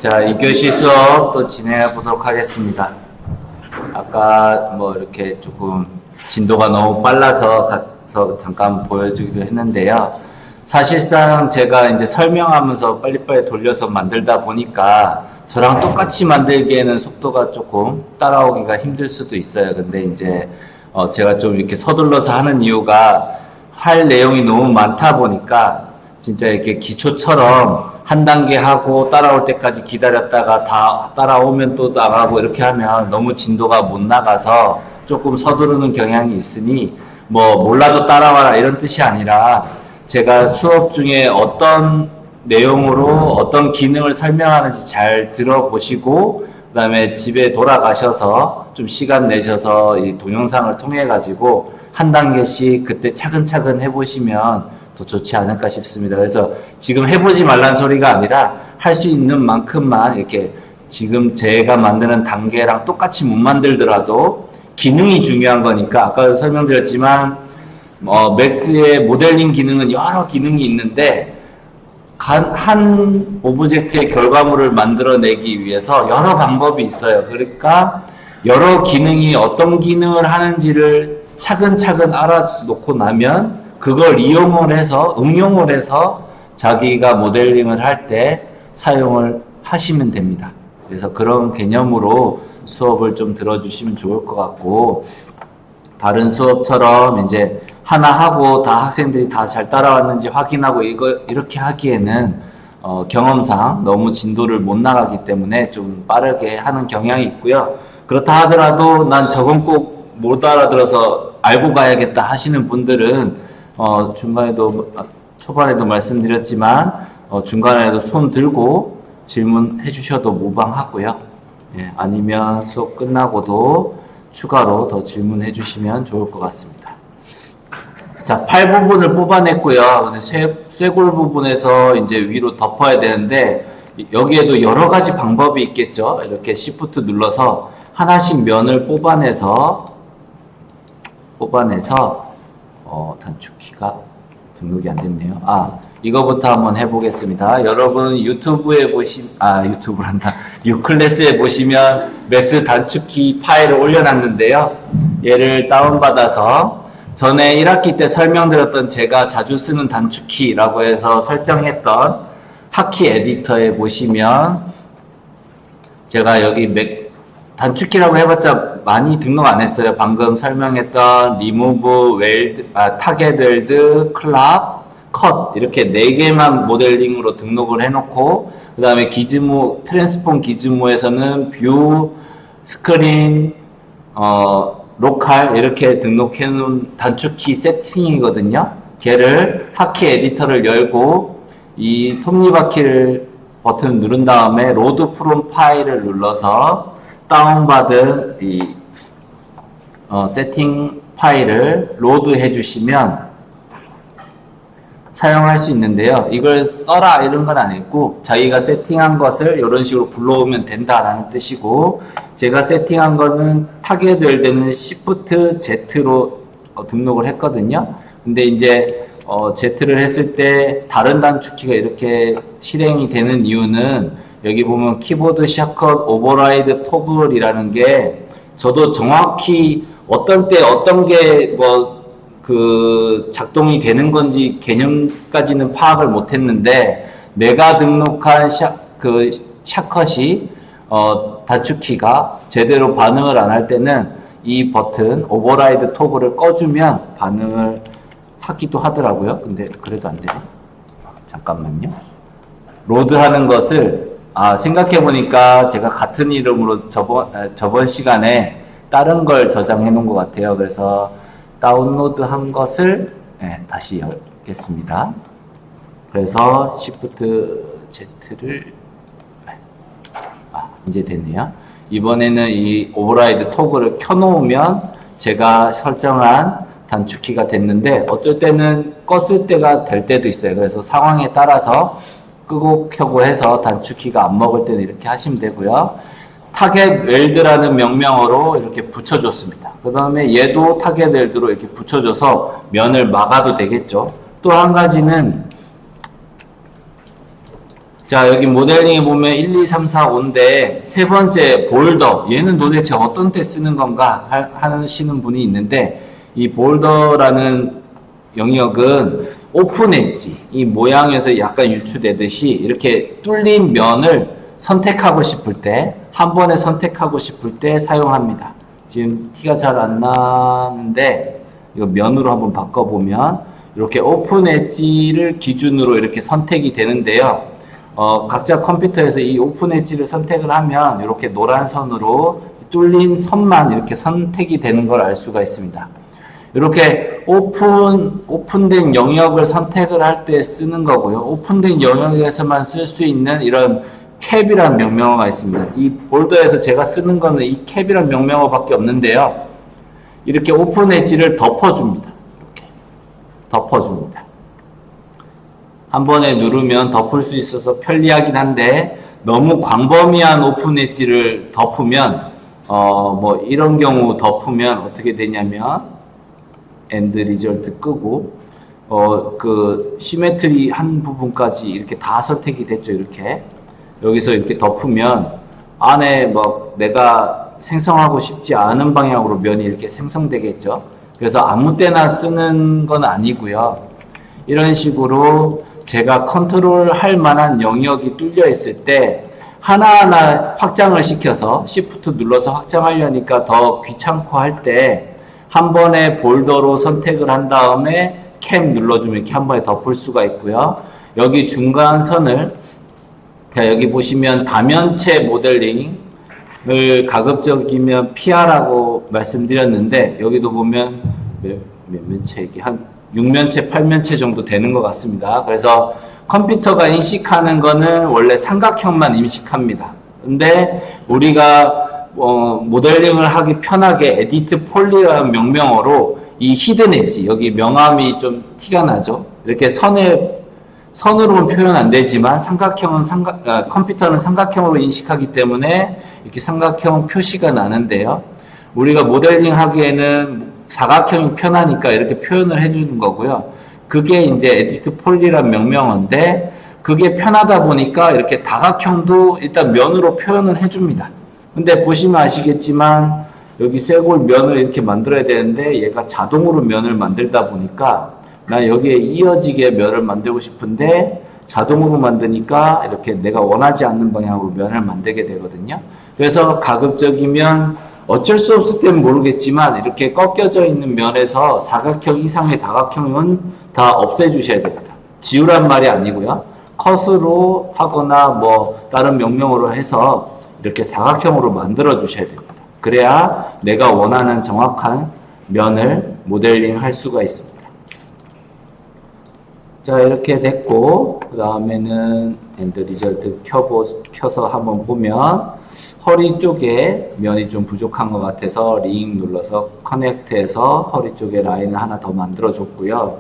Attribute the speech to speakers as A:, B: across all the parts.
A: 자, 2교시 수업 또 진행해 보도록 하겠습니다. 아까 뭐 이렇게 조금 진도가 너무 빨라서 가서 잠깐 보여주기도 했는데요. 사실상 제가 이제 설명하면서 빨리빨리 돌려서 만들다 보니까 저랑 똑같이 만들기에는 속도가 조금 따라오기가 힘들 수도 있어요. 근데 이제 제가 좀 이렇게 서둘러서 하는 이유가 할 내용이 너무 많다 보니까 진짜 이렇게 기초처럼 한 단계 하고 따라올 때까지 기다렸다가 다 따라오면 또 나가고 이렇게 하면 너무 진도가 못 나가서 조금 서두르는 경향이 있으니 뭐 몰라도 따라와라 이런 뜻이 아니라 제가 수업 중에 어떤 내용으로 어떤 기능을 설명하는지 잘 들어보시고 그 다음에 집에 돌아가셔서 좀 시간 내셔서 이 동영상을 통해 가지고 한 단계씩 그때 차근차근 해보시면 더 좋지 않을까 싶습니다. 그래서 지금 해보지 말란 소리가 아니라 할 수 있는 만큼만 이렇게 지금 제가 만드는 단계랑 똑같이 못 만들더라도 기능이 중요한 거니까 아까도 설명드렸지만 맥스의 모델링 기능은 여러 기능이 있는데 한 오브젝트의 결과물을 만들어내기 위해서 여러 방법이 있어요. 그러니까 여러 기능이 어떤 기능을 하는지를 차근차근 알아놓고 나면 그걸 이용을 해서 응용을 해서 자기가 모델링을 할 때 사용을 하시면 됩니다. 그래서 그런 개념으로 수업을 좀 들어주시면 좋을 것 같고 다른 수업처럼 이제 하나 하고 다 학생들이 다 잘 따라왔는지 확인하고 이렇게 하기에는 경험상 너무 진도를 못 나가기 때문에 좀 빠르게 하는 경향이 있고요. 그렇다 하더라도 난 저건 꼭 못 알아들어서 알고 가야겠다 하시는 분들은 중간에도 초반에도 말씀드렸지만 중간에도 손 들고 질문해 주셔도 무방하고요. 예, 아니면 수업 끝나고도 추가로 더 질문해 주시면 좋을 것 같습니다. 자, 팔 부분을 뽑아냈고요. 근데 쇄골 부분에서 이제 위로 덮어야 되는데 여기에도 여러 가지 방법이 있겠죠. 이렇게 Shift 눌러서 하나씩 면을 뽑아내서 단축키가 등록이 안 됐네요. 이거부터 한번 해보겠습니다. 여러분 유튜브에 유튜브란다. 유클래스에 보시면 맥스 단축키 파일을 올려놨는데요. 얘를 다운받아서 전에 1학기 때 설명드렸던 제가 자주 쓰는 단축키라고 해서 설정했던 하키 에디터에 보시면 제가 여기 단축키라고 해봤자 많이 등록 안 했어요. 방금 설명했던 remove, weld, target weld, 클락, 컷 이렇게 4개만 모델링으로 등록을 해놓고 그 다음에 기즈모, 트랜스폼 기즈모에서는 뷰, 스크린, 로컬 이렇게 등록해 놓은 단축키 세팅이거든요. 걔를 하키 에디터를 열고 이 톱니바퀴를 버튼을 누른 다음에 로드 프롬 파일을 눌러서 다운받은 이 세팅 파일을 로드 해주시면 사용할 수 있는데요. 이걸 써라 이런 건 아니고 자기가 세팅한 것을 이런 식으로 불러오면 된다라는 뜻이고 제가 세팅한 거는 타겟 웰드는 Shift Z로 등록을 했거든요. 근데 이제 Z를 했을 때 다른 단축키가 이렇게 실행이 되는 이유는 여기 보면 키보드 샷컷 오버라이드 토글이라는 게 저도 정확히 어떤 때 어떤 게 작동이 되는 건지 개념까지는 파악을 못 했는데 내가 등록한 샷컷이 단축키가 제대로 반응을 안 할 때는 이 버튼 오버라이드 토글을 꺼주면 반응을 하기도 하더라고요. 근데 그래도 안 되네. 잠깐만요. 로드하는 것을 생각해보니까 제가 같은 이름으로 저번 시간에 다른 걸 저장해 놓은 것 같아요. 그래서 다운로드 한 것을 다시 열겠습니다. 그래서 Shift Z를 이제 됐네요. 이번에는 이 오버라이드 토글을 켜놓으면 제가 설정한 단축키가 됐는데 어쩔 때는 껐을 때가 될 때도 있어요. 그래서 상황에 따라서 끄고 켜고 해서 단축키가 안 먹을 때는 이렇게 하시면 되고요. 타겟 웰드라는 명명어로 이렇게 붙여줬습니다. 그 다음에 얘도 타겟 웰드로 이렇게 붙여줘서 면을 막아도 되겠죠. 또 한 가지는 자, 여기 모델링에 보면 1, 2, 3, 4, 5인데 세 번째 볼더, 얘는 도대체 어떤 때 쓰는 건가 하시는 분이 있는데, 이 볼더라는 영역은 오픈 엣지, 이 모양에서 약간 유추되듯이 이렇게 뚫린 면을 선택하고 싶을 때, 한 번에 선택하고 싶을 때 사용합니다. 지금 티가 잘 안 나는데 이거 면으로 한번 바꿔보면 이렇게 오픈 엣지를 기준으로 이렇게 선택이 되는데요. 각자 컴퓨터에서 이 오픈 엣지를 선택을 하면 이렇게 노란 선으로 뚫린 선만 이렇게 선택이 되는 걸 알 수가 있습니다. 이렇게 오픈된 영역을 선택을 할 때 쓰는 거고요. 오픈된 영역에서만 쓸 수 있는 이런 캡이란 명명어가 있습니다. 이 볼더에서 제가 쓰는 거는 이 캡이란 명명어밖에 없는데요. 이렇게 오픈 엣지를 덮어줍니다. 이렇게 덮어줍니다. 한 번에 누르면 덮을 수 있어서 편리하긴 한데 너무 광범위한 오픈 엣지를 덮으면 뭐 이런 경우 덮으면 어떻게 되냐면 엔드 리절트 끄고 그 시메트리 한 부분까지 이렇게 다 선택이 됐죠. 이렇게 여기서 이렇게 덮으면 안에 뭐 내가 생성하고 싶지 않은 방향으로 면이 이렇게 생성되겠죠. 그래서 아무 때나 쓰는 건 아니고요. 이런 식으로 제가 컨트롤할 만한 영역이 뚫려 있을 때 하나하나 확장을 시켜서 Shift 눌러서 확장하려니까 더 귀찮고 할 때 한 번에 볼더로 선택을 한 다음에 캠 눌러주면 이렇게 한 번에 덮을 수가 있고요. 여기 중간 선을 여기 보시면 다면체 모델링을 가급적이면 피하라고 말씀드렸는데 여기도 보면 몇 면체 이게 한 6면체, 8면체 정도 되는 것 같습니다. 그래서 컴퓨터가 인식하는 거는 원래 삼각형만 인식합니다. 근데 우리가 모델링을 하기 편하게 에디트 폴리라는 명명어로 이 히든 엣지, 여기 명암이 좀 티가 나죠. 이렇게 선으로는 표현 안 되지만 컴퓨터는 삼각형으로 인식하기 때문에 이렇게 삼각형 표시가 나는데요. 우리가 모델링 하기에는 사각형이 편하니까 이렇게 표현을 해주는 거고요. 그게 이제 에디트 폴리란 명명어인데 그게 편하다 보니까 이렇게 다각형도 일단 면으로 표현을 해줍니다. 근데 보시면 아시겠지만 여기 쇄골 면을 이렇게 만들어야 되는데 얘가 자동으로 면을 만들다 보니까 난 여기에 이어지게 면을 만들고 싶은데 자동으로 만드니까 이렇게 내가 원하지 않는 방향으로 면을 만들게 되거든요. 그래서 가급적이면 어쩔 수 없을 때는 모르겠지만 이렇게 꺾여져 있는 면에서 사각형 이상의 다각형은 다 없애주셔야 됩니다. 지우란 말이 아니고요. 컷으로 하거나 뭐 다른 명령어로 해서 이렇게 사각형으로 만들어 주셔야 됩니다. 그래야 내가 원하는 정확한 면을 모델링 할 수가 있습니다. 자, 이렇게 됐고 그 다음에는 엔드 리절트 켜서 한번 보면 허리 쪽에 면이 좀 부족한 것 같아서 링 눌러서 커넥트해서 허리 쪽에 라인을 하나 더 만들어 줬고요.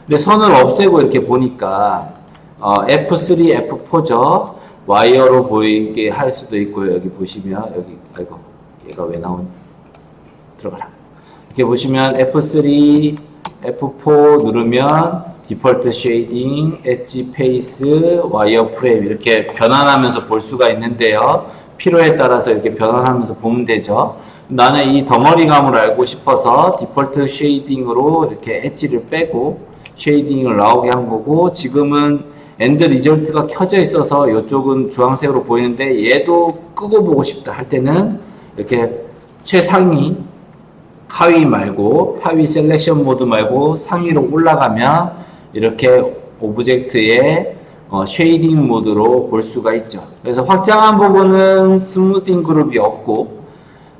A: 근데 선을 없애고 이렇게 보니까 F3, F4죠. 와이어로 보이게 할 수도 있고요. 여기 보시면 여기 아이고 얘가 왜 나온 들어가라. 이렇게 보시면 F3, F4 누르면 디폴트 쉐이딩, 엣지 페이스, 와이어 프레임 이렇게 변환하면서 볼 수가 있는데요. 필요에 따라서 이렇게 변환하면서 보면 되죠. 나는 이 덩어리감을 알고 싶어서 디폴트 쉐이딩으로 이렇게 엣지를 빼고 쉐이딩을 나오게 한 거고 지금은 엔드 리절트가 켜져 있어서 이쪽은 주황색으로 보이는데 얘도 끄고 보고 싶다 할 때는 이렇게 최상위 하위 말고 하위 셀렉션 모드 말고 상위로 올라가면 이렇게 오브젝트의 쉐이딩 모드로 볼 수가 있죠. 그래서 확장한 부분은 스무딩 그룹이 없고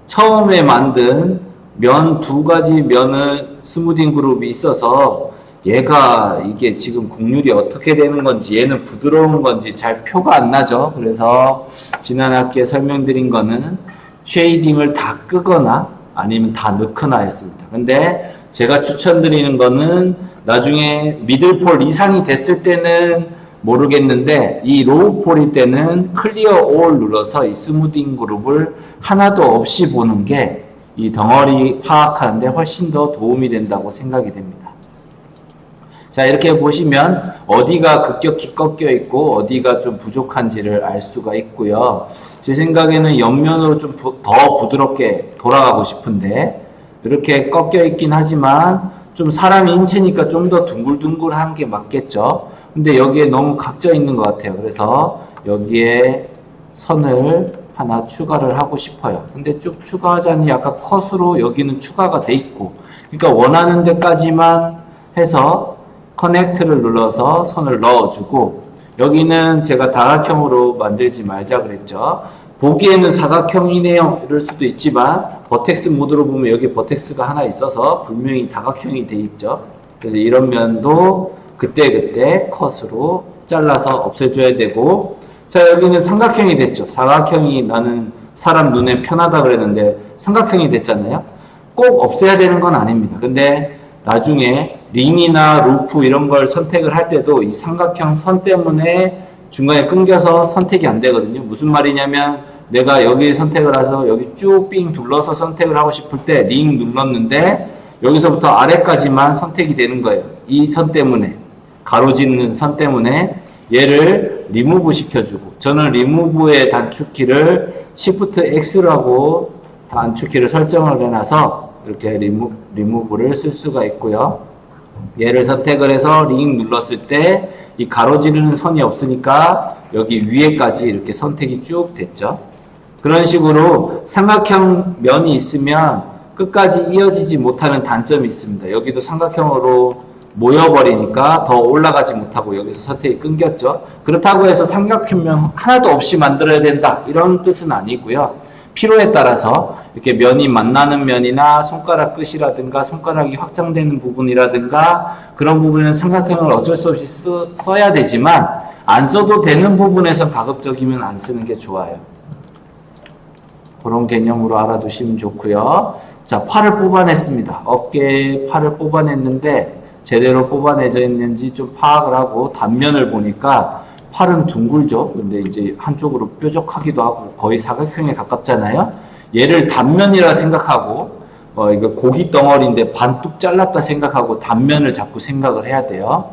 A: 처음에 만든 면 두 가지 면을 스무딩 그룹이 있어서 얘가 이게 지금 곡률이 어떻게 되는 건지 얘는 부드러운 건지 잘 표가 안 나죠. 그래서 지난 학기에 설명드린 거는 쉐이딩을 다 끄거나 아니면 다 넣거나 했습니다. 근데 제가 추천드리는 거는 나중에 미들폴 이상이 됐을 때는 모르겠는데 이 로우폴일 때는 클리어 올 눌러서 이 스무딩 그룹을 하나도 없이 보는 게 이 덩어리 파악하는데 훨씬 더 도움이 된다고 생각이 됩니다. 자, 이렇게 보시면 어디가 급격히 꺾여 있고 어디가 좀 부족한지를 알 수가 있고요. 제 생각에는 옆면으로 좀 더 부드럽게 돌아가고 싶은데 이렇게 꺾여 있긴 하지만 좀 사람 인체니까 좀 더 둥글둥글한 게 맞겠죠. 근데 여기에 너무 각져 있는 것 같아요. 그래서 여기에 선을 하나 추가를 하고 싶어요. 근데 쭉 추가하자니 약간 컷으로 여기는 추가가 돼 있고, 그러니까 원하는 데까지만 해서 커넥트를 눌러서 선을 넣어주고, 여기는 제가 다각형으로 만들지 말자 그랬죠. 보기에는 사각형이네요 이럴 수도 있지만 버텍스 모드로 보면 여기 버텍스가 하나 있어서 분명히 다각형이 돼 있죠. 그래서 이런 면도 그때그때 컷으로 잘라서 없애줘야 되고, 자, 여기는 삼각형이 됐죠. 사각형이 나는 사람 눈에 편하다 그랬는데 삼각형이 됐잖아요. 꼭 없애야 되는 건 아닙니다. 근데 나중에 링이나 루프 이런 걸 선택을 할 때도 이 삼각형 선 때문에 중간에 끊겨서 선택이 안 되거든요. 무슨 말이냐면 내가 여기 선택을 해서 여기 쭉 삥 둘러서 선택을 하고 싶을 때 링 눌렀는데 여기서부터 아래까지만 선택이 되는 거예요. 이 선 때문에, 가로짓는 선 때문에 얘를 리무브 시켜주고, 저는 리무브의 단축키를 Shift X라고 단축키를 설정을 해놔서 이렇게 리무브를 쓸 수가 있고요. 얘를 선택을 해서 링 눌렀을 때 이 가로지르는 선이 없으니까 여기 위에까지 이렇게 선택이 쭉 됐죠. 그런 식으로 삼각형 면이 있으면 끝까지 이어지지 못하는 단점이 있습니다. 여기도 삼각형으로 모여버리니까 더 올라가지 못하고 여기서 선택이 끊겼죠. 그렇다고 해서 삼각형면 하나도 없이 만들어야 된다 이런 뜻은 아니고요. 필요에 따라서 이렇게 면이 만나는 면이나 손가락 끝이라든가 손가락이 확장되는 부분이라든가 그런 부분은 삼각형을 어쩔 수 없이 써야 되지만 안 써도 되는 부분에서 가급적이면 안 쓰는 게 좋아요. 그런 개념으로 알아두시면 좋고요. 자, 팔을 뽑아냈습니다. 어깨에 팔을 뽑아냈는데 제대로 뽑아내져 있는지 좀 파악을 하고 단면을 보니까 팔은 둥글죠. 근데 이제 한쪽으로 뾰족하기도 하고 거의 사각형에 가깝잖아요. 얘를 단면이라 생각하고 이거 고기 덩어리인데 반뚝 잘랐다 생각하고 단면을 자꾸 생각을 해야 돼요.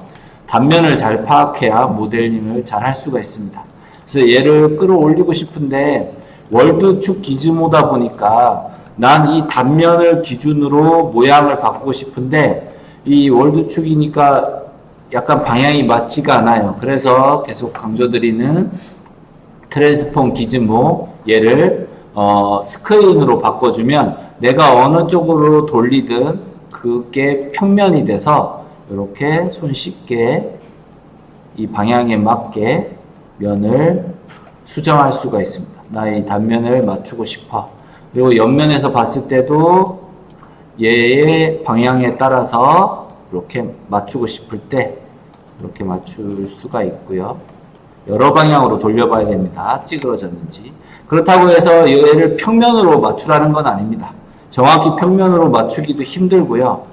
A: 단면을 잘 파악해야 모델링을 잘 할 수가 있습니다. 그래서 얘를 끌어올리고 싶은데 월드축 기즈모다 보니까 난 이 단면을 기준으로 모양을 바꾸고 싶은데 이 월드축이니까 약간 방향이 맞지가 않아요. 그래서 계속 강조드리는 트랜스폼 기즈모 얘를 스크린으로 바꿔주면 내가 어느 쪽으로 돌리든 그게 평면이 돼서 이렇게 손쉽게 이 방향에 맞게 면을 수정할 수가 있습니다. 나 이 단면을 맞추고 싶어. 그리고 옆면에서 봤을 때도 얘의 방향에 따라서 이렇게 맞추고 싶을 때 이렇게 맞출 수가 있고요. 여러 방향으로 돌려봐야 됩니다. 찌그러졌는지. 그렇다고 해서 얘를 평면으로 맞추라는 건 아닙니다. 정확히 평면으로 맞추기도 힘들고요.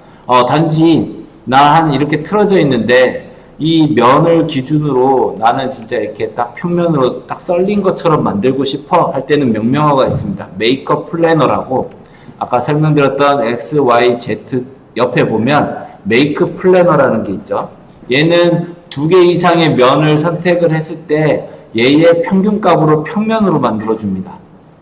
A: 단지 나 한 이렇게 틀어져 있는데 이 면을 기준으로 나는 진짜 이렇게 딱 평면으로 딱 썰린 것처럼 만들고 싶어 할 때는 명명어가 있습니다. 메이크업 플래너라고 아까 설명드렸던 X, Y, Z 옆에 보면 메이크 플래너라는 게 있죠. 얘는 2개 이상의 면을 선택을 했을 때 얘의 평균값으로 평면으로 만들어줍니다.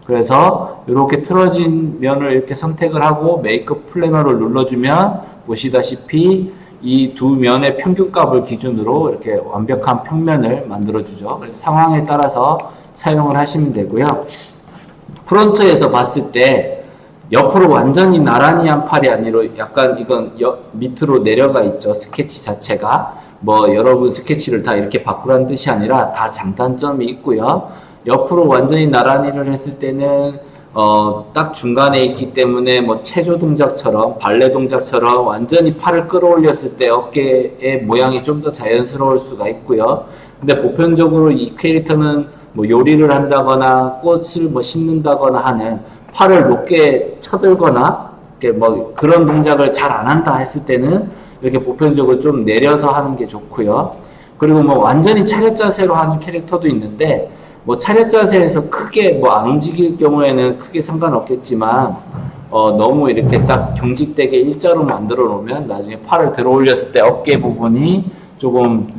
A: 그래서 이렇게 틀어진 면을 이렇게 선택을 하고 메이크 플래너를 눌러주면 보시다시피 이 두 면의 평균값을 기준으로 이렇게 완벽한 평면을 만들어주죠. 그래서 상황에 따라서 사용을 하시면 되고요. 프론트에서 봤을 때 옆으로 완전히 나란히 한 팔이 아니라 약간 이건 밑으로 내려가 있죠. 스케치 자체가. 뭐 여러분 스케치를 다 이렇게 바꾸라는 뜻이 아니라 다 장단점이 있고요. 옆으로 완전히 나란히를 했을 때는 딱 중간에 있기 때문에 뭐 체조 동작처럼 발레 동작처럼 완전히 팔을 끌어올렸을 때 어깨의 모양이 좀 더 자연스러울 수가 있고요. 근데 보편적으로 이 캐릭터는 뭐 요리를 한다거나 꽃을 뭐 심는다거나 하는 팔을 높게 쳐들거나 뭐 그런 동작을 잘 안 한다 했을 때는 이렇게 보편적으로 좀 내려서 하는 게 좋고요. 그리고 뭐 완전히 차렷 자세로 하는 캐릭터도 있는데 뭐 차렷 자세에서 크게 뭐 안 움직일 경우에는 크게 상관없겠지만 너무 이렇게 딱 경직되게 일자로 만들어 놓으면 나중에 팔을 들어 올렸을 때 어깨 부분이 조금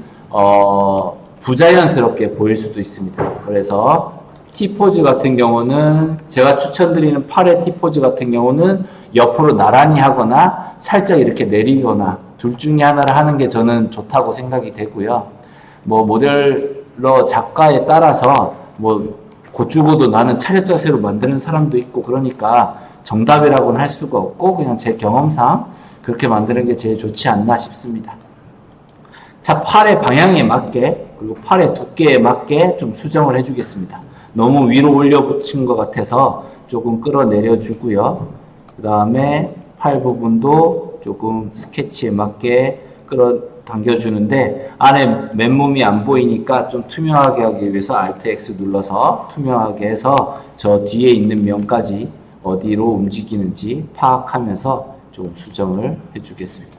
A: 부자연스럽게 보일 수도 있습니다. 그래서 T포즈 같은 경우는 제가 추천드리는 팔의 T포즈 같은 경우는 옆으로 나란히 하거나 살짝 이렇게 내리거나 둘 중에 하나를 하는 게 저는 좋다고 생각이 되고요. 뭐 모델러 작가에 따라서 뭐 고추고도 나는 차렷 자세로 만드는 사람도 있고 그러니까 정답이라고는 할 수가 없고 그냥 제 경험상 그렇게 만드는 게 제일 좋지 않나 싶습니다. 자, 팔의 방향에 맞게 그리고 팔의 두께에 맞게 좀 수정을 해주겠습니다. 너무 위로 올려 붙인 것 같아서 조금 끌어내려 주고요. 그 다음에 팔 부분도 조금 스케치에 맞게 끌어당겨 주는데 안에 맨몸이 안 보이니까 좀 투명하게 하기 위해서 Alt X 눌러서 투명하게 해서 저 뒤에 있는 면까지 어디로 움직이는지 파악하면서 좀 수정을 해주겠습니다.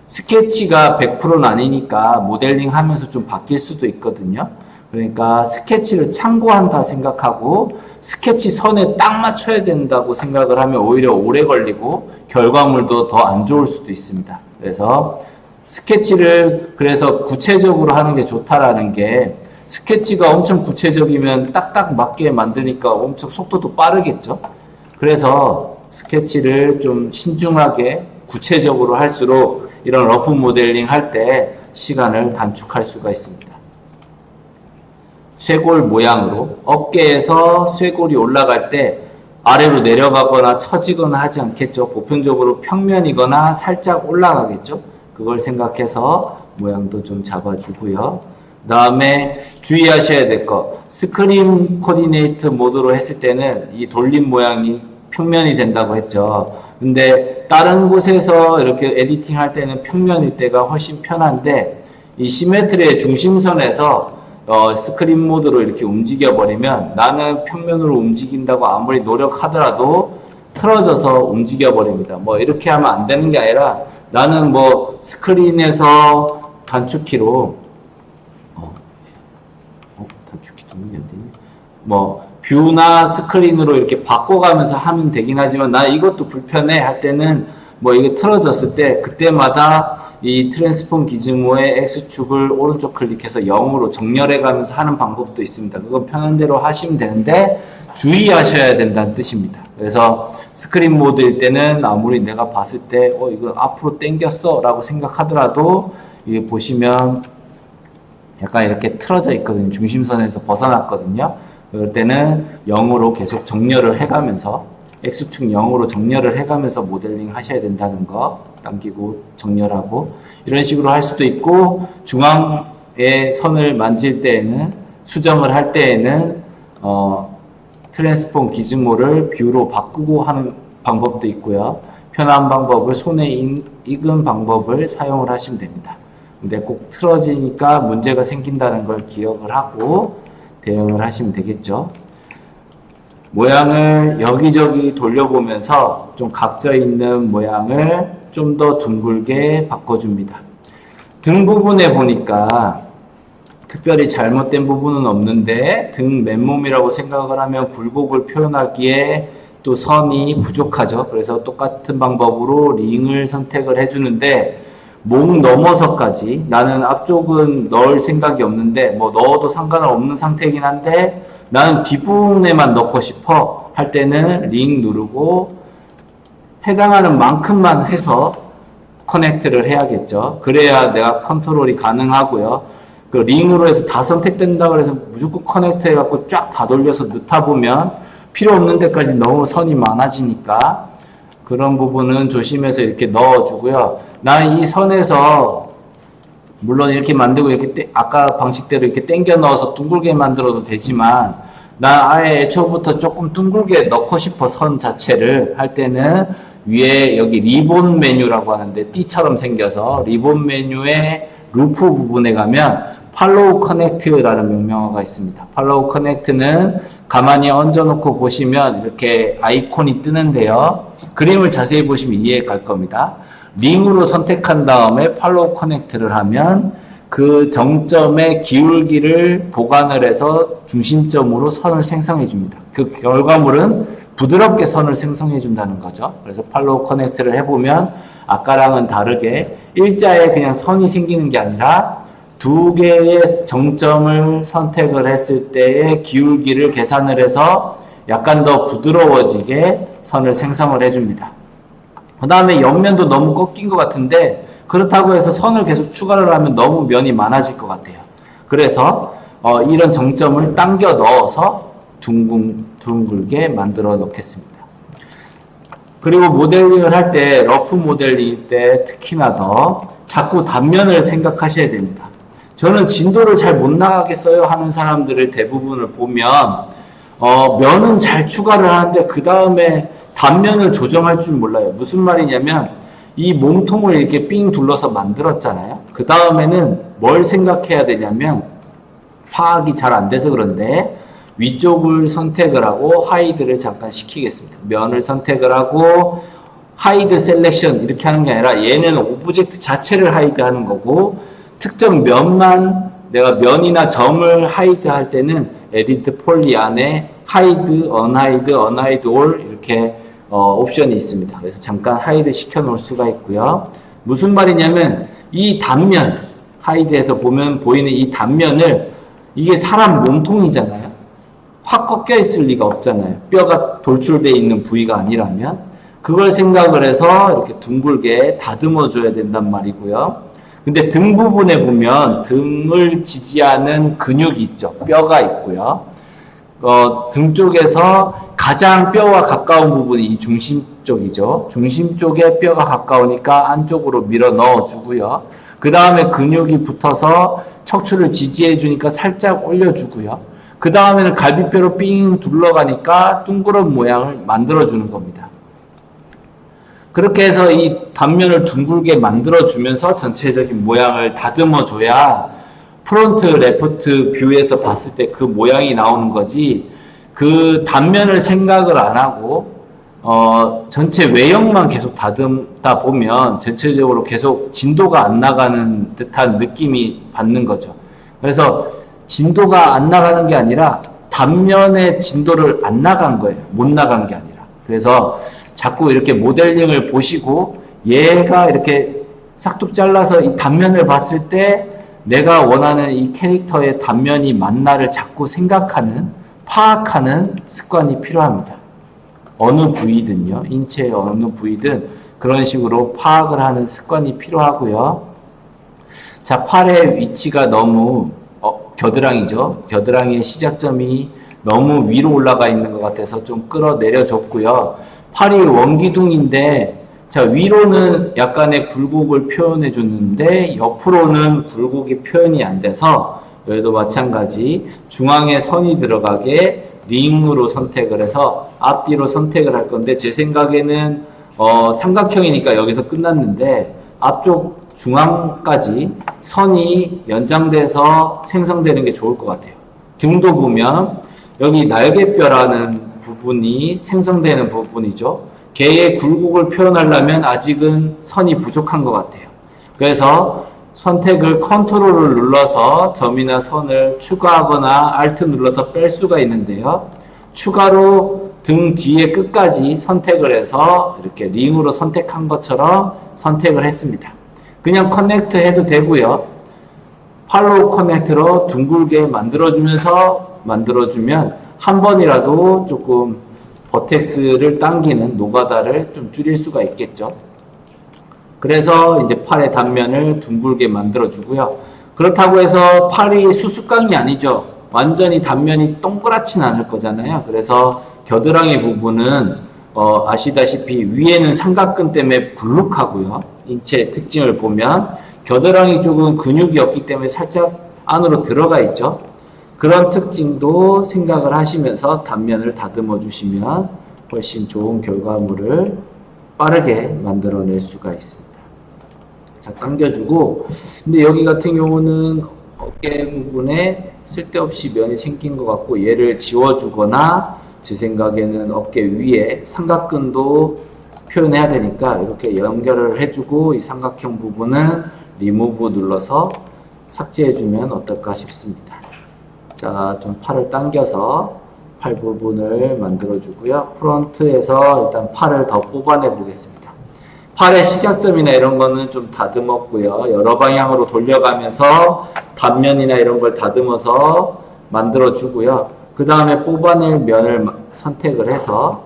A: 스케치가 100%는 아니니까 모델링 하면서 좀 바뀔 수도 있거든요. 그러니까 스케치를 참고한다 생각하고 스케치 선에 딱 맞춰야 된다고 생각을 하면 오히려 오래 걸리고 결과물도 더 안 좋을 수도 있습니다. 그래서 스케치를 그래서 구체적으로 하는 게 좋다라는 게 스케치가 엄청 구체적이면 딱딱 맞게 만드니까 엄청 속도도 빠르겠죠. 그래서 스케치를 좀 신중하게 구체적으로 할수록 이런 러프 모델링 할 때 시간을 단축할 수가 있습니다. 쇄골 모양으로 어깨에서 쇄골이 올라갈 때 아래로 내려가거나 처지거나 하지 않겠죠. 보편적으로 평면이거나 살짝 올라가겠죠. 그걸 생각해서 모양도 좀 잡아주고요. 그 다음에 주의하셔야 될 거 스크린 코디네이트 모드로 했을 때는 이 돌림 모양이 평면이 된다고 했죠. 근데 다른 곳에서 이렇게 에디팅 할 때는 평면일 때가 훨씬 편한데 이 시메트리의 중심선에서 스크린 모드로 이렇게 움직여 버리면 나는 평면으로 움직인다고 아무리 노력하더라도 틀어져서 움직여 버립니다. 뭐 이렇게 하면 안 되는 게 아니라 나는 뭐 스크린에서 단축키로 단축키 동력이 안 되네. 뭐 뷰나 스크린으로 이렇게 바꿔가면서 하면 되긴 하지만 나 이것도 불편해 할 때는 뭐 이게 틀어졌을 때 그때마다 이 트랜스폼 기즈모의 X축을 오른쪽 클릭해서 0으로 정렬해 가면서 하는 방법도 있습니다. 그건 편한 대로 하시면 되는데 주의하셔야 된다는 뜻입니다. 그래서 스크린 모드일 때는 아무리 내가 봤을 때 이거 앞으로 당겼어 라고 생각하더라도 이게 보시면 약간 이렇게 틀어져 있거든요. 중심선에서 벗어났거든요. 그럴 때는 0으로 계속 정렬을 해가면서 X축 0으로 정렬을 해가면서 모델링 하셔야 된다는 거 당기고 정렬하고 이런 식으로 할 수도 있고 중앙의 선을 만질 때에는 수정을 할 때에는 트랜스폼 기즈모를 뷰로 바꾸고 하는 방법도 있고요. 편한 방법을 손에 익은 방법을 사용을 하시면 됩니다. 근데 꼭 틀어지니까 문제가 생긴다는 걸 기억을 하고 대응을 하시면 되겠죠. 모양을 여기저기 돌려보면서 좀 각져 있는 모양을 좀 더 둥글게 바꿔줍니다. 등 부분에 보니까 특별히 잘못된 부분은 없는데 등 맨몸이라고 생각을 하면 굴곡을 표현하기에 또 선이 부족하죠. 그래서 똑같은 방법으로 링을 선택을 해주는데 목 넘어서까지 나는 앞쪽은 넣을 생각이 없는데 뭐 넣어도 상관없는 상태이긴 한데 나는 뒷부분에만 넣고 싶어 할 때는 링 누르고 해당하는 만큼만 해서 커넥트를 해야겠죠. 그래야 내가 컨트롤이 가능하고요. 그 링으로 해서 다 선택된다고 해서 무조건 커넥트 해갖고 쫙 다 돌려서 넣다 보면 필요 없는 데까지 너무 선이 많아지니까 그런 부분은 조심해서 이렇게 넣어주고요. 나는 이 선에서 물론 이렇게 만들고 이렇게 아까 방식대로 이렇게 당겨 넣어서 둥글게 만들어도 되지만 난 아예 애초부터 조금 둥글게 넣고 싶어 선 자체를 할 때는 위에 여기 리본 메뉴라고 하는데 띠처럼 생겨서 리본 메뉴의 루프 부분에 가면 팔로우 커넥트라는 명령어가 있습니다. 팔로우 커넥트는 가만히 얹어놓고 보시면 이렇게 아이콘이 뜨는데요. 그림을 자세히 보시면 이해 갈 겁니다. 링으로 선택한 다음에 팔로우 커넥트를 하면 그 정점의 기울기를 보관을 해서 중심점으로 선을 생성해 줍니다. 그 결과물은 부드럽게 선을 생성해 준다는 거죠. 그래서 팔로우 커넥트를 해보면 아까랑은 다르게 일자에 그냥 선이 생기는 게 아니라 두 개의 정점을 선택을 했을 때의 기울기를 계산을 해서 약간 더 부드러워지게 선을 생성을 해줍니다. 그 다음에 옆면도 너무 꺾인 것 같은데 그렇다고 해서 선을 계속 추가를 하면 너무 면이 많아질 것 같아요. 그래서 이런 정점을 당겨 넣어서 둥글게 만들어 놓겠습니다. 그리고 모델링을 할 때, 러프 모델링 때 특히나 더 자꾸 단면을 생각하셔야 됩니다. 저는 진도를 잘 못 나가겠어요 하는 사람들의 대부분을 보면 면은 잘 추가를 하는데 그 다음에 단면을 조정할 줄 몰라요. 무슨 말이냐면 이 몸통을 이렇게 삥 둘러서 만들었잖아요. 그 다음에는 뭘 생각해야 되냐면 파악이 잘 안 돼서 그런데 위쪽을 선택을 하고 하이드를 잠깐 시키겠습니다. 면을 선택을 하고 하이드 셀렉션 이렇게 하는 게 아니라 얘는 오브젝트 자체를 하이드 하는 거고 특정 면만 내가 면이나 점을 하이드 할 때는 에디트 폴리 안에 하이드, 언하이드 올 이렇게 옵션이 있습니다. 그래서 잠깐 하이드 시켜 놓을 수가 있고요. 무슨 말이냐면 이 단면 하이드에서 보면 보이는 이 단면을 이게 사람 몸통이잖아요. 확 꺾여 있을 리가 없잖아요. 뼈가 돌출되어 있는 부위가 아니라면 그걸 생각을 해서 이렇게 둥글게 다듬어 줘야 된단 말이고요. 근데 등 부분에 보면 등을 지지하는 근육이 있죠. 뼈가 있고요. 등 쪽에서 가장 뼈와 가까운 부분이 이 중심 쪽이죠. 중심 쪽에 뼈가 가까우니까 안쪽으로 밀어 넣어 주고요. 그 다음에 근육이 붙어서 척추를 지지해 주니까 살짝 올려 주고요. 그 다음에는 갈비뼈로 삥 둘러가니까 둥그런 모양을 만들어 주는 겁니다. 그렇게 해서 이 단면을 둥글게 만들어 주면서 전체적인 모양을 다듬어 줘야 프론트 레프트 뷰에서 봤을 때 그 모양이 나오는 거지 그 단면을 생각을 안 하고 전체 외형만 계속 다듬다 보면 전체적으로 계속 진도가 안 나가는 듯한 느낌이 받는 거죠. 그래서 진도가 안 나가는 게 아니라 단면의 진도를 안 나간 거예요. 못 나간 게 아니라. 그래서 자꾸 이렇게 모델링을 보시고 얘가 이렇게 싹둑 잘라서 이 단면을 봤을 때 내가 원하는 이 캐릭터의 단면이 맞나를 자꾸 생각하는, 파악하는 습관이 필요합니다. 어느 부위든요. 인체의 어느 부위든 그런 식으로 파악을 하는 습관이 필요하고요. 자, 팔의 위치가 너무 겨드랑이죠. 겨드랑이의 시작점이 너무 위로 올라가 있는 것 같아서 좀 끌어내려 줬고요. 팔이 원기둥인데 자, 위로는 약간의 굴곡을 표현해 줬는데 옆으로는 굴곡이 표현이 안 돼서 여기도 마찬가지 중앙에 선이 들어가게 링으로 선택을 해서 앞뒤로 선택을 할 건데 제 생각에는 삼각형이니까 여기서 끝났는데 앞쪽 중앙까지 선이 연장돼서 생성되는 게 좋을 것 같아요. 등도 보면 여기 날개뼈라는 부분이 생성되는 부분이죠. 개의 굴곡을 표현하려면 아직은 선이 부족한 것 같아요. 그래서 선택을 컨트롤을 눌러서 점이나 선을 추가하거나 Alt 눌러서 뺄 수가 있는데요. 추가로 등 뒤에 끝까지 선택을 해서 이렇게 링으로 선택한 것처럼 선택을 했습니다. 그냥 커넥트 해도 되고요. 팔로우 커넥트로 둥글게 만들어주면 한 번이라도 조금 버텍스를 당기는 노가다를 좀 줄일 수가 있겠죠. 그래서 이제 팔의 단면을 둥글게 만들어주고요. 그렇다고 해서 팔이 수수깡이 아니죠. 완전히 단면이 동그랗진 않을 거잖아요. 그래서 겨드랑이 부분은 아시다시피 위에는 삼각근 때문에 불룩하고요. 인체의 특징을 보면 겨드랑이 쪽은 근육이 없기 때문에 살짝 안으로 들어가 있죠. 그런 특징도 생각을 하시면서 단면을 다듬어 주시면 훨씬 좋은 결과물을 빠르게 만들어낼 수가 있습니다. 자, 당겨주고 근데 여기 같은 경우는 어깨 부분에 쓸데없이 면이 생긴 것 같고 얘를 지워주거나 제 생각에는 어깨 위에 삼각근도 표현해야 되니까 이렇게 연결을 해주고 이 삼각형 부분은 리무브 눌러서 삭제해주면 어떨까 싶습니다. 자, 좀 팔을 당겨서 팔 부분을 만들어주고요. 프론트에서 일단 팔을 더 뽑아내 보겠습니다. 팔의 시작점이나 이런 거는 좀 다듬었고요. 여러 방향으로 돌려가면서 단면이나 이런 걸 다듬어서 만들어주고요. 그 다음에 뽑아낼 면을 선택을 해서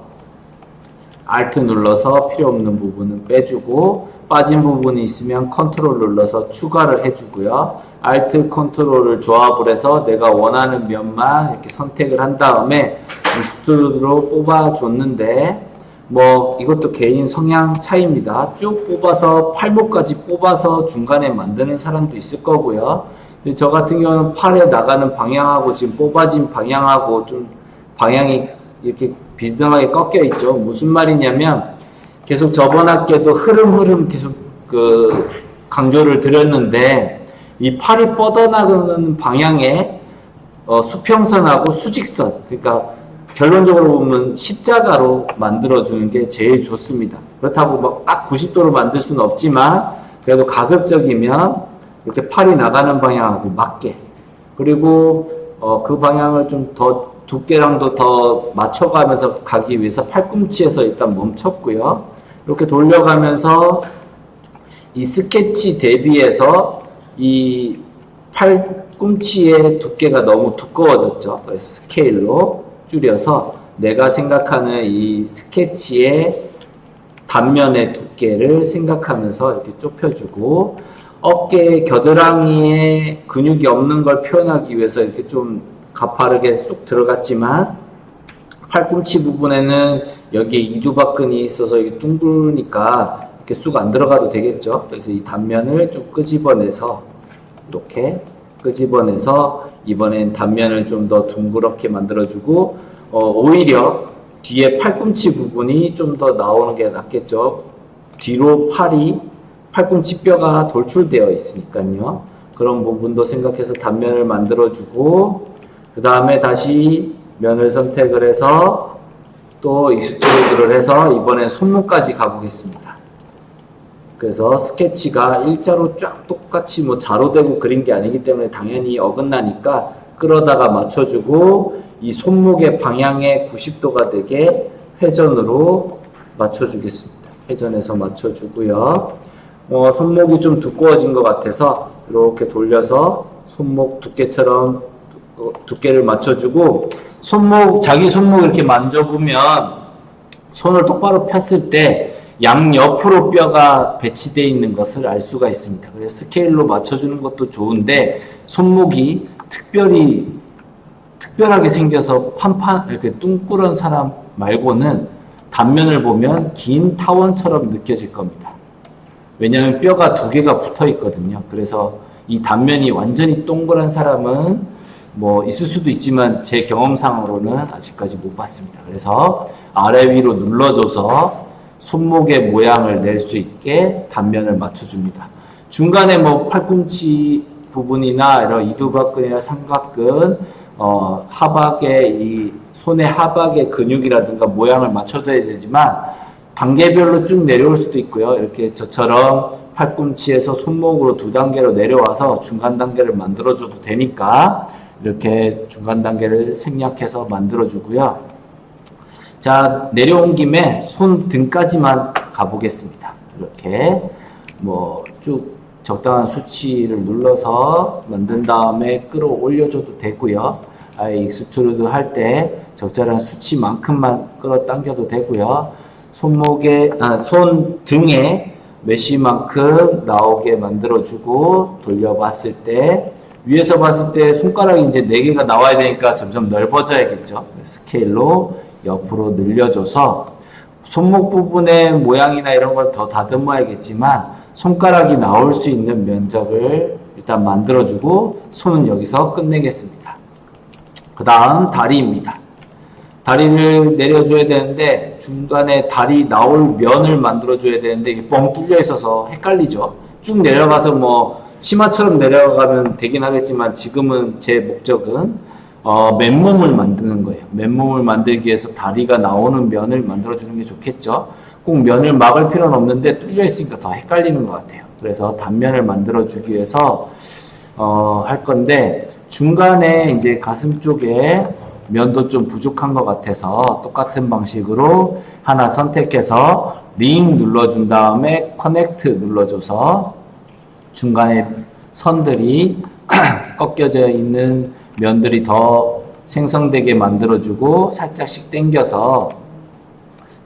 A: Alt 눌러서 필요 없는 부분은 빼주고 빠진 부분이 있으면 컨트롤 눌러서 추가를 해주고요. Alt 컨트롤을 조합을 해서 내가 원하는 면만 이렇게 선택을 한 다음에 익스트루드로 뽑아줬는데 뭐 이것도 개인 성향 차이입니다. 쭉 뽑아서 팔목까지 뽑아서 중간에 만드는 사람도 있을 거고요. 근데 저 같은 경우는 팔에 나가는 방향하고 지금 뽑아진 방향하고 좀 방향이 이렇게 비스듬하게 꺾여 있죠. 무슨 말이냐면 계속 저번 학기에도 흐름 계속 강조를 드렸는데 이 팔이 뻗어나가는 방향에 수평선하고 수직선, 그러니까 결론적으로 보면 십자가로 만들어주는 게 제일 좋습니다. 그렇다고 막 딱 90도로 만들 수는 없지만 그래도 가급적이면 이렇게 팔이 나가는 방향하고 맞게, 그리고 그 방향을 좀 더 두께랑도 더 맞춰가면서 가기 위해서 팔꿈치에서 일단 멈췄고요. 이렇게 돌려가면서 이 스케치 대비해서 이 팔꿈치의 두께가 너무 두꺼워졌죠. 그래서 스케일로 줄여서 내가 생각하는 이 스케치의 단면의 두께를 생각하면서 이렇게 좁혀주고, 어깨 겨드랑이에 근육이 없는 걸 표현하기 위해서 이렇게 좀 가파르게 쏙 들어갔지만 팔꿈치 부분에는 여기에 이두박근이 있어서 이게 둥그니까 이렇게 쑥 안 들어가도 되겠죠. 그래서 이 단면을 좀 끄집어내서 이렇게 끄집어내서 이번엔 단면을 좀 더 둥그렇게 만들어주고, 오히려 뒤에 팔꿈치 부분이 좀 더 나오는 게 낫겠죠. 뒤로 팔꿈치 뼈가 돌출되어 있으니까요. 그런 부분도 생각해서 단면을 만들어주고, 그 다음에 다시 면을 선택을 해서 또 익스트루드를 해서 이번엔 손목까지 가보겠습니다. 그래서 스케치가 일자로 쫙 똑같이 뭐 자로되고 그린 게 아니기 때문에 당연히 어긋나니까 끌어다가 맞춰주고, 이 손목의 방향에 90도가 되게 회전으로 맞춰주겠습니다. 회전해서 맞춰주고요. 손목이 좀 두꺼워진 것 같아서 이렇게 돌려서 손목 두께처럼 두께를 맞춰주고, 자기 손목 이렇게 만져보면 손을 똑바로 폈을 때 양옆으로 뼈가 배치되어 있는 것을 알 수가 있습니다. 그래서 스케일로 맞춰주는 것도 좋은데, 손목이 특별하게 생겨서 이렇게 뚱그런 사람 말고는 단면을 보면 긴 타원처럼 느껴질 겁니다. 왜냐하면 뼈가 두 개가 붙어 있거든요. 그래서 이 단면이 완전히 동그란 사람은 뭐 있을 수도 있지만 제 경험상으로는 아직까지 못 봤습니다. 그래서 아래 위로 눌러줘서 손목의 모양을 낼 수 있게 단면을 맞춰줍니다. 중간에 뭐 팔꿈치 부분이나 이런 이두박근이나 삼각근, 하박의 이 손의 하박의 근육이라든가 모양을 맞춰줘야 되지만 단계별로 쭉 내려올 수도 있고요. 이렇게 저처럼 팔꿈치에서 손목으로 두 단계로 내려와서 중간 단계를 만들어줘도 되니까 이렇게 중간 단계를 생략해서 만들어주고요. 자, 내려온 김에 손 등까지만 가보겠습니다. 이렇게 뭐 쭉 적당한 수치를 눌러서 만든 다음에 끌어올려줘도 되고요. 익스트루드 할 때 적절한 수치만큼만 끌어당겨도 되고요. 손 등에 메쉬만큼 나오게 만들어주고, 돌려봤을 때 위에서 봤을 때 손가락이 이제 4개가 나와야 되니까 점점 넓어져야겠죠. 스케일로 옆으로 늘려줘서 손목 부분의 모양이나 이런 걸 더 다듬어야겠지만 손가락이 나올 수 있는 면적을 일단 만들어주고 손은 여기서 끝내겠습니다. 그 다음 다리입니다. 다리를 내려줘야 되는데 중간에 다리 나올 면을 만들어줘야 되는데 이게 뻥 뚫려 있어서 헷갈리죠. 쭉 내려가서 뭐 치마처럼 내려가면 되긴 하겠지만 지금은 제 목적은 맨몸을 만드는 거예요. 맨몸을 만들기 위해서 다리가 나오는 면을 만들어주는 게 좋겠죠. 꼭 면을 막을 필요는 없는데 뚫려 있으니까 더 헷갈리는 것 같아요. 그래서 단면을 만들어주기 위해서 할 건데, 중간에 이제 가슴 쪽에 면도 좀 부족한 것 같아서 똑같은 방식으로 하나 선택해서 링 눌러준 다음에 커넥트 눌러줘서 중간에 선들이 꺾여져 있는 면들이 더 생성되게 만들어주고 살짝씩 당겨서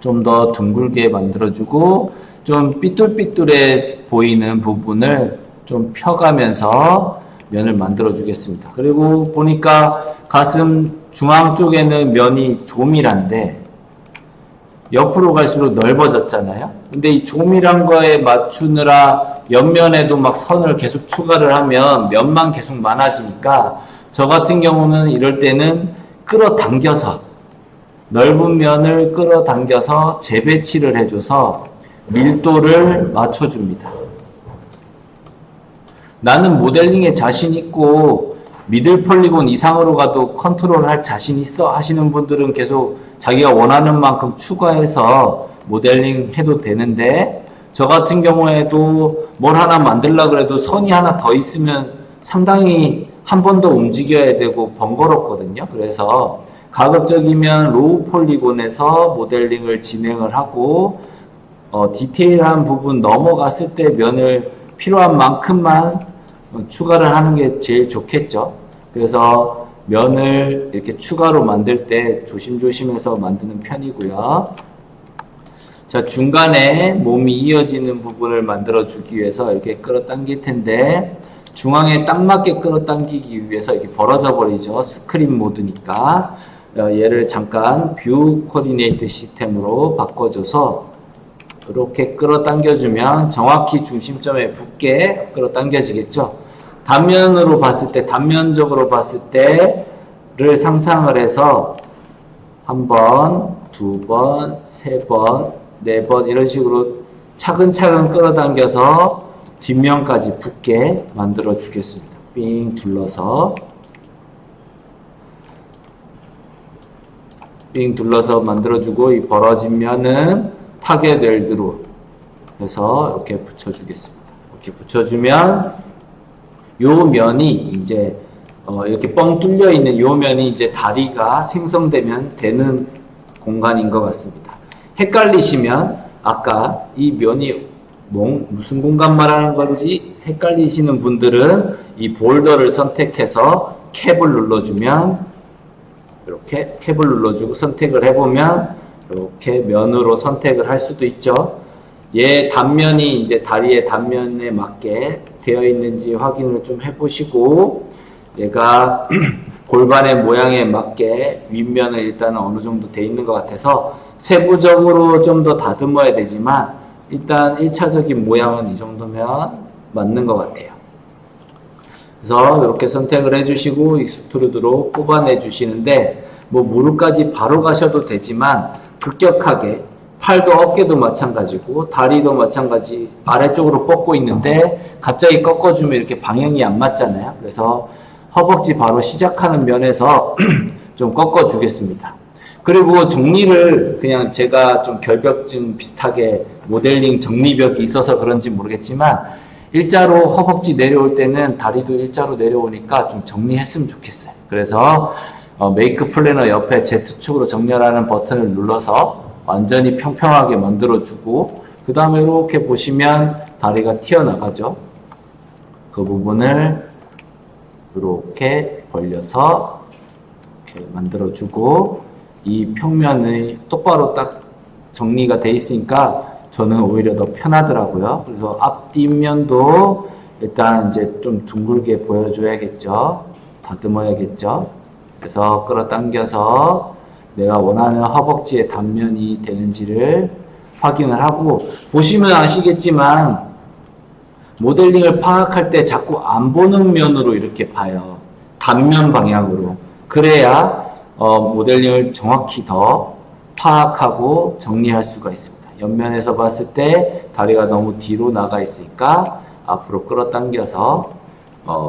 A: 좀 더 둥글게 만들어주고 좀 삐뚤삐뚤해 보이는 부분을 좀 펴가면서 면을 만들어 주겠습니다. 그리고 보니까 가슴 중앙 쪽에는 면이 조밀한데 옆으로 갈수록 넓어졌잖아요. 근데 이 조밀한 거에 맞추느라 옆면에도 막 선을 계속 추가를 하면 면만 계속 많아지니까 저 같은 경우는 이럴 때는 끌어당겨서 넓은 면을 끌어당겨서 재배치를 해줘서 밀도를 맞춰줍니다. 나는 모델링에 자신 있고 미들 폴리곤 이상으로 가도 컨트롤할 자신 있어 하시는 분들은 계속 자기가 원하는 만큼 추가해서 모델링 해도 되는데 저 같은 경우에도 뭘 하나 만들려고 해도 선이 하나 더 있으면 상당히 한 번 더 움직여야 되고 번거롭거든요. 그래서 가급적이면 로우 폴리곤에서 모델링을 진행을 하고 디테일한 부분 넘어갔을 때 면을 필요한 만큼만 추가를 하는 게 제일 좋겠죠. 그래서 면을 이렇게 추가로 만들 때 조심조심해서 만드는 편이고요. 자, 중간에 몸이 이어지는 부분을 만들어 주기 위해서 이렇게 끌어당길 텐데 중앙에 딱 맞게 끌어당기기 위해서 이렇게 벌어져 버리죠. 스크린 모드니까 얘를 잠깐 뷰 코디네이트 시스템으로 바꿔줘서 이렇게 끌어당겨주면 정확히 중심점에 붙게 끌어당겨지겠죠. 단면으로 봤을 때, 단면적으로 봤을 때를 상상을 해서 한 번, 두 번, 세 번, 네 번 이런 식으로 차근차근 끌어당겨서 뒷면까지 붙게 만들어 주겠습니다. 삥 둘러서 삥 둘러서 만들어주고 이 벌어진 면은 타겟 웰드로 해서 이렇게 붙여주겠습니다. 이렇게 붙여주면 요 면이 이제 이렇게 뻥 뚫려 있는 요 면이 이제 다리가 생성되면 되는 공간인 것 같습니다. 헷갈리시면 아까 이 면이 무슨 공간 말하는 건지 헷갈리시는 분들은 이 볼더를 선택해서 캡을 눌러주면 이렇게 캡을 눌러주고 선택을 해보면 이렇게 면으로 선택을 할 수도 있죠. 얘 단면이 이제 다리의 단면에 맞게 되어 있는지 확인을 좀 해보시고 얘가 골반의 모양에 맞게 윗면은 일단 어느 정도 돼 있는 것 같아서 세부적으로 좀 더 다듬어야 되지만 일단 1차적인 모양은 이 정도면 맞는 것 같아요. 그래서 이렇게 선택을 해주시고 익스트루드로 뽑아내 주시는데 뭐 무릎까지 바로 가셔도 되지만 급격하게 팔도 어깨도 마찬가지고 다리도 마찬가지 아래쪽으로 뻗고 있는데 갑자기 꺾어주면 이렇게 방향이 안 맞잖아요. 그래서 허벅지 바로 시작하는 면에서 좀 꺾어 주겠습니다. 그리고 정리를 그냥 제가 좀 결벽증 비슷하게 모델링 정리벽이 있어서 그런지 모르겠지만 일자로 허벅지 내려올 때는 다리도 일자로 내려오니까 좀 정리했으면 좋겠어요. 그래서 메이크 플래너 옆에 Z축으로 정렬하는 버튼을 눌러서 완전히 평평하게 만들어주고 그 다음에 이렇게 보시면 다리가 튀어나가죠. 그 부분을 이렇게 벌려서 이렇게 만들어주고 이 평면이 똑바로 딱 정리가 돼 있으니까 저는 오히려 더 편하더라고요. 그래서 앞뒷면도 일단 이제 좀 둥글게 보여줘야겠죠. 다듬어야겠죠. 그래서 끌어당겨서 내가 원하는 허벅지의 단면이 되는지를 확인을 하고 보시면 아시겠지만 모델링을 파악할 때 자꾸 안 보는 면으로 이렇게 봐요. 단면 방향으로. 그래야 모델링을 정확히 더 파악하고 정리할 수가 있습니다. 옆면에서 봤을 때 다리가 너무 뒤로 나가 있으니까 앞으로 끌어당겨서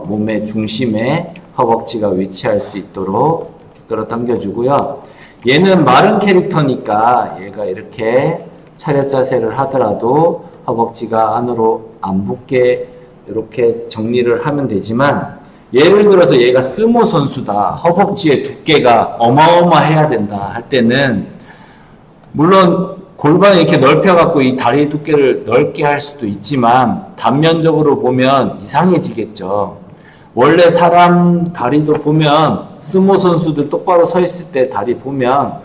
A: 몸의 중심에 허벅지가 위치할 수 있도록 끌어당겨 주고요. 얘는 마른 캐릭터니까 얘가 이렇게 차렷 자세를 하더라도 허벅지가 안으로 안 붙게 이렇게 정리를 하면 되지만 예를 들어서 얘가 스모 선수다. 허벅지의 두께가 어마어마해야 된다 할 때는 물론 골반을 이렇게 넓혀갖고 이 다리 두께를 넓게 할 수도 있지만 단면적으로 보면 이상해지겠죠. 원래 사람 다리도 보면 스모 선수들 똑바로 서 있을 때 다리 보면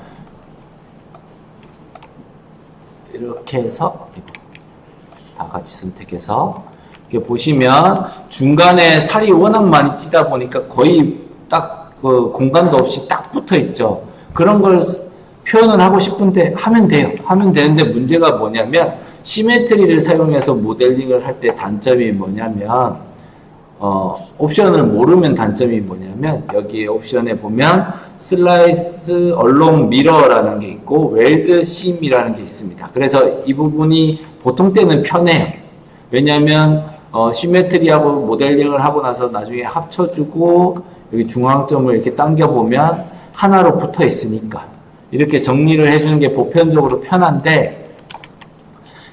A: 이렇게 해서 다 같이 선택해서 이렇게 보시면 중간에 살이 워낙 많이 찌다 보니까 거의 딱 그 공간도 없이 딱 붙어 있죠. 그런 걸 표현을 하고 싶은데 하면 돼요. 하면 되는데 문제가 뭐냐면 시메트리를 사용해서 모델링을 할 때 단점이 뭐냐면 옵션을 모르면 단점이 뭐냐면 여기 옵션에 보면 슬라이스 얼롱 미러라는 게 있고 웰드 심이라는 게 있습니다. 그래서 이 부분이 보통 때는 편해요. 왜냐하면 시메트리하고 모델링을 하고 나서 나중에 합쳐주고 여기 중앙점을 이렇게 당겨보면 하나로 붙어 있으니까 이렇게 정리를 해주는 게 보편적으로 편한데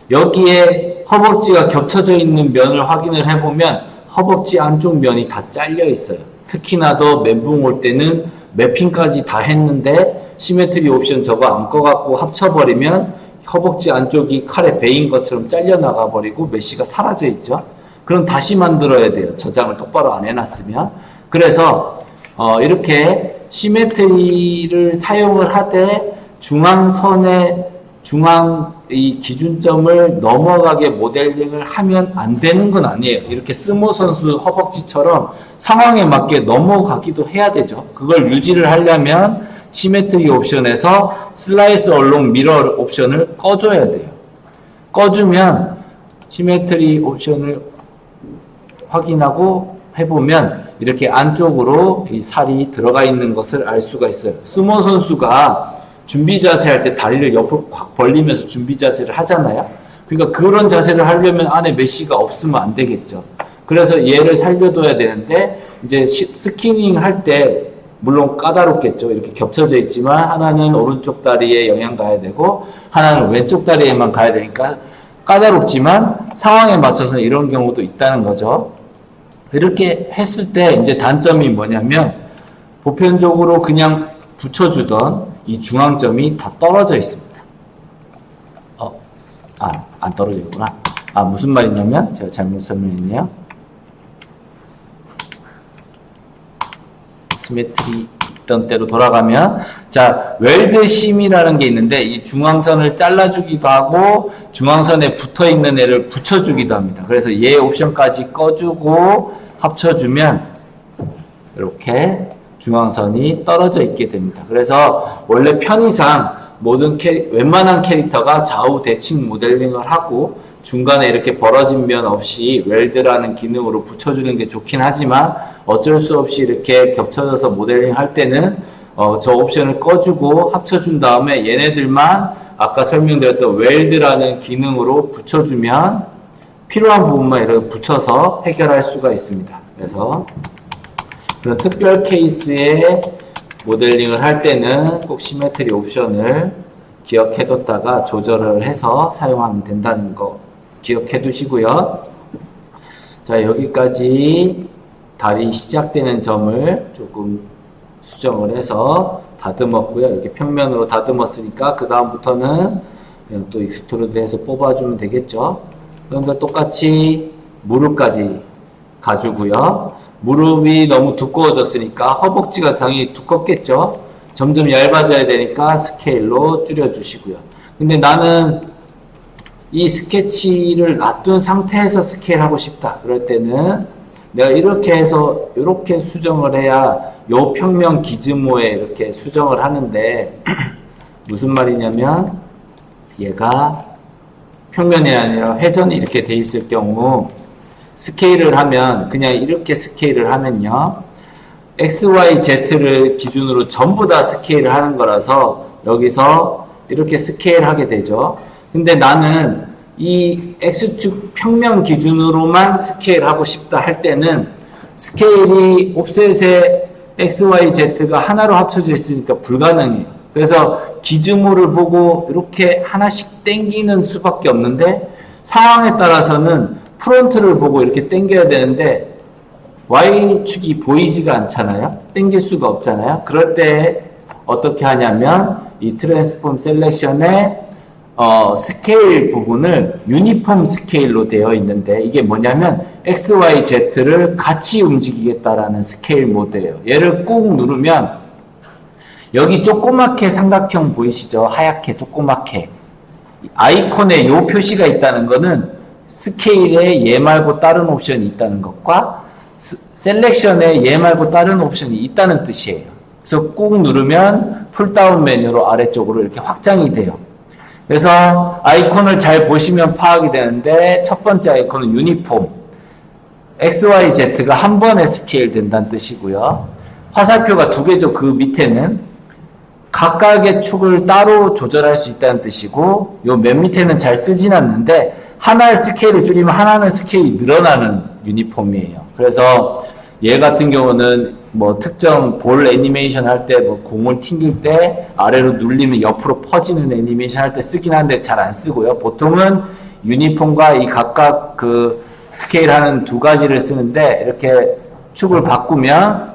A: 여기에 허벅지가 겹쳐져 있는 면을 확인을 해보면 허벅지 안쪽 면이 다 잘려 있어요. 특히나 더 멘붕 올 때는 매핑까지 다 했는데 시메트리 옵션 저거 안 꺼갖고 합쳐버리면 허벅지 안쪽이 칼에 베인 것처럼 잘려나가 버리고 메쉬가 사라져 있죠. 그럼 다시 만들어야 돼요. 저장을 똑바로 안 해놨으면. 그래서 이렇게 시메트리를 사용을 하되 중앙선의 중앙 이 기준점을 넘어가게 모델링을 하면 안 되는 건 아니에요. 이렇게 스모 선수 허벅지처럼 상황에 맞게 넘어가기도 해야 되죠. 그걸 유지를 하려면 시메트리 옵션에서 슬라이스 얼롱 미러 옵션을 꺼줘야 돼요. 꺼주면 시메트리 옵션을 확인하고 해보면 이렇게 안쪽으로 이 살이 들어가 있는 것을 알 수가 있어요. 스모 선수가 준비 자세 할 때 다리를 옆으로 확 벌리면서 준비 자세를 하잖아요. 그러니까 그런 자세를 하려면 안에 메쉬가 없으면 안 되겠죠. 그래서 얘를 살려둬야 되는데 이제 스키닝 할 때 물론 까다롭겠죠. 이렇게 겹쳐져 있지만 하나는 오른쪽 다리에 영향 가야 되고 하나는 왼쪽 다리에만 가야 되니까 까다롭지만 상황에 맞춰서 이런 경우도 있다는 거죠. 이렇게 했을 때 이제 단점이 뭐냐면 보편적으로 그냥 붙여주던 이 중앙점이 다 떨어져 있습니다. 안 떨어져 있구나. 무슨 말이냐면 제가 잘못 설명했네요. 시메트리 있던 때로 돌아가면 자 웰드 심이라는 게 있는데 이 중앙선을 잘라주기도 하고 중앙선에 붙어있는 애를 붙여주기도 합니다. 그래서 얘 옵션까지 꺼주고 합쳐주면 이렇게 중앙선이 떨어져 있게 됩니다. 그래서 원래 편의상 모든 웬만한 캐릭터가 좌우 대칭 모델링을 하고 중간에 이렇게 벌어진 면 없이 웰드라는 기능으로 붙여주는 게 좋긴 하지만 어쩔 수 없이 이렇게 겹쳐져서 모델링 할 때는 저 옵션을 꺼주고 합쳐준 다음에 얘네들만 아까 설명드렸던 웰드라는 기능으로 붙여주면 필요한 부분만 이렇게 붙여서 해결할 수가 있습니다. 그래서 그런 특별 케이스에 모델링을 할 때는 꼭 시메트리 옵션을 기억해뒀다가 조절을 해서 사용하면 된다는 거 기억해 두시고요. 자, 여기까지 다리 시작되는 점을 조금 수정을 해서 다듬었고요. 이렇게 평면으로 다듬었으니까 그 다음부터는 그냥 또 익스트루드 해서 뽑아주면 되겠죠. 그런데 똑같이 무릎까지 가주고요. 무릎이 너무 두꺼워졌으니까 허벅지가 당연히 두껍겠죠. 점점 얇아져야 되니까 스케일로 줄여주시고요. 근데 나는 이 스케치를 놔둔 상태에서 스케일하고 싶다. 그럴 때는 내가 이렇게 해서 이렇게 수정을 해야 요 평면 기즈모에 이렇게 수정을 하는데 무슨 말이냐면 얘가 평면이 아니라 회전이 이렇게 돼 있을 경우 스케일을 하면 그냥 이렇게 스케일을 하면요 X, Y, Z를 기준으로 전부 다 스케일을 하는 거라서 여기서 이렇게 스케일 하게 되죠. 근데 나는 이 X축 평면 기준으로만 스케일 하고 싶다 할 때는 스케일이 옵셋에 X, Y, Z가 하나로 합쳐져 있으니까 불가능해요. 그래서 기준모를 보고 이렇게 하나씩 당기는 수밖에 없는데 상황에 따라서는 프론트를 보고 이렇게 당겨야 되는데 Y축이 보이지가 않잖아요. 당길 수가 없잖아요. 그럴 때 어떻게 하냐면 이 트랜스폼 셀렉션의 스케일 부분을 유니폼 스케일로 되어 있는데 이게 뭐냐면 X, Y, Z를 같이 움직이겠다라는 스케일 모드예요. 얘를 꾹 누르면 여기 조그맣게 삼각형 보이시죠? 하얗게 조그맣게 아이콘에 요 표시가 있다는 거는 스케일에 얘 말고 다른 옵션이 있다는 것과 셀렉션에 얘 말고 다른 옵션이 있다는 뜻이에요. 그래서 꾹 누르면 풀다운 메뉴로 아래쪽으로 이렇게 확장이 돼요. 그래서 아이콘을 잘 보시면 파악이 되는데 첫 번째 아이콘은 유니폼 X, Y, Z가 한 번에 스케일 된다는 뜻이고요. 화살표가 두 개죠. 그 밑에는 각각의 축을 따로 조절할 수 있다는 뜻이고 요 맨 밑에는 잘 쓰진 않는데 하나의 스케일을 줄이면 하나는 스케일이 늘어나는 유니폼이에요. 그래서 얘 같은 경우는 뭐 특정 볼 애니메이션 할 때 뭐 공을 튕길 때 아래로 눌리면 옆으로 퍼지는 애니메이션 할 때 쓰긴 하는데 잘 안 쓰고요. 보통은 유니폼과 이 각각 그 스케일 하는 두 가지를 쓰는데 이렇게 축을 바꾸면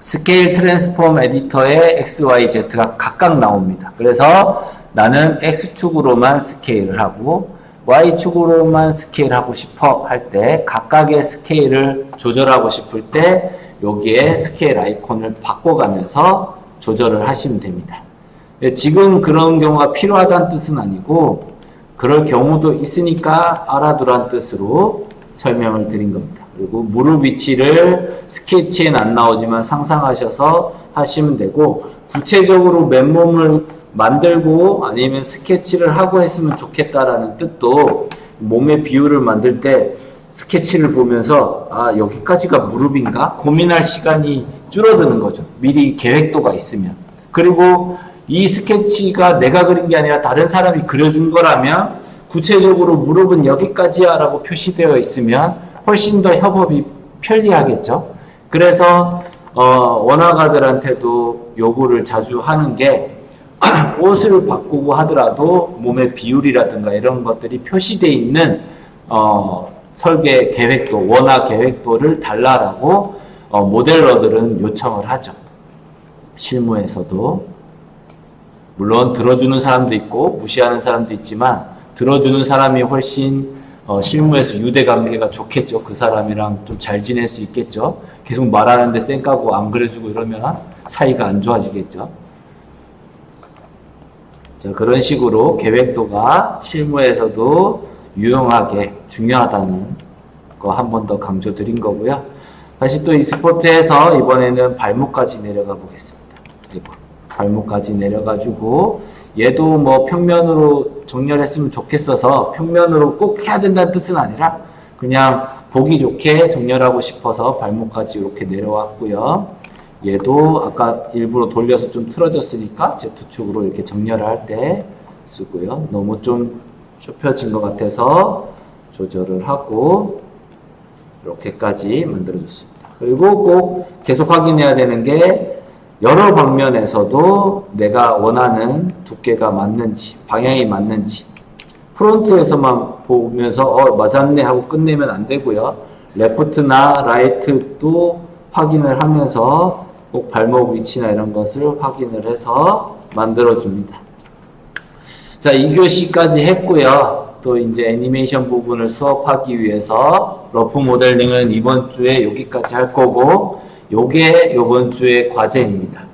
A: 스케일 트랜스폼 에디터에 X, Y, Z가 각각 나옵니다. 그래서 나는 X축으로만 스케일을 하고 Y축으로만 스케일하고 싶어 할 때 각각의 스케일을 조절하고 싶을 때 여기에 스케일 아이콘을 바꿔가면서 조절을 하시면 됩니다. 지금 그런 경우가 필요하다는 뜻은 아니고 그럴 경우도 있으니까 알아두란 뜻으로 설명을 드린 겁니다. 그리고 무릎 위치를 스케치에는 안 나오지만 상상하셔서 하시면 되고 구체적으로 맨몸을 만들고 아니면 스케치를 하고 했으면 좋겠다라는 뜻도 몸의 비율을 만들 때 스케치를 보면서 아 여기까지가 무릎인가? 고민할 시간이 줄어드는 거죠. 미리 계획도가 있으면. 그리고 이 스케치가 내가 그린 게 아니라 다른 사람이 그려준 거라면 구체적으로 무릎은 여기까지야 라고 표시되어 있으면 훨씬 더 협업이 편리하겠죠. 그래서 원화가들한테도 요구를 자주 하는 게 옷을 바꾸고 하더라도 몸의 비율이라든가 이런 것들이 표시되어 있는 설계 계획도, 원화 계획도를 달라라고 모델러들은 요청을 하죠. 실무에서도. 물론 들어주는 사람도 있고 무시하는 사람도 있지만 들어주는 사람이 훨씬 실무에서 유대관계가 좋겠죠. 그 사람이랑 좀 잘 지낼 수 있겠죠. 계속 말하는데 쌩 까고 안 그래주고 이러면 사이가 안 좋아지겠죠. 자, 그런 식으로 계획도가 실무에서도 유용하게 중요하다는 거 한 번 더 강조드린 거고요. 다시 또 익스포트해서 이번에는 발목까지 내려가 보겠습니다. 그리고 발목까지 내려가지고 얘도 뭐 평면으로 정렬했으면 좋겠어서 평면으로 꼭 해야 된다는 뜻은 아니라 그냥 보기 좋게 정렬하고 싶어서 발목까지 이렇게 내려왔고요. 얘도 아까 일부러 돌려서 좀 틀어졌으니까 Z축으로 이렇게 정렬을 할 때 쓰고요. 너무 좀 좁혀진 것 같아서 조절을 하고 이렇게까지 만들어줬습니다. 그리고 꼭 계속 확인해야 되는 게 여러 방면에서도 내가 원하는 두께가 맞는지 방향이 맞는지 프론트에서만 보면서 맞았네 하고 끝내면 안 되고요. 레프트나 라이트도 확인을 하면서 꼭 발목 위치나 이런 것을 확인을 해서 만들어줍니다. 자, 2교시까지 했고요. 또 이제 애니메이션 부분을 수업하기 위해서 러프 모델링은 이번 주에 여기까지 할 거고 요게 이번 주의 과제입니다.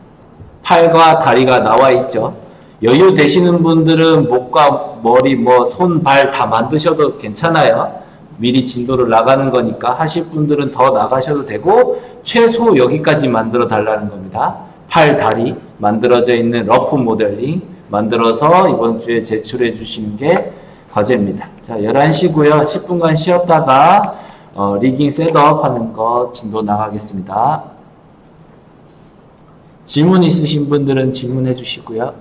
A: 팔과 다리가 나와 있죠. 여유 되시는 분들은 목과 머리, 손, 발 다 만드셔도 괜찮아요. 미리 진도를 나가는 거니까 하실 분들은 더 나가셔도 되고 최소 여기까지 만들어 달라는 겁니다. 팔, 다리 만들어져 있는 러프 모델링 만들어서 이번 주에 제출해 주시는 게 과제입니다. 자, 11시고요. 10분간 쉬었다가 리깅 셋업 하는 거 진도 나가겠습니다. 질문 있으신 분들은 질문해 주시고요.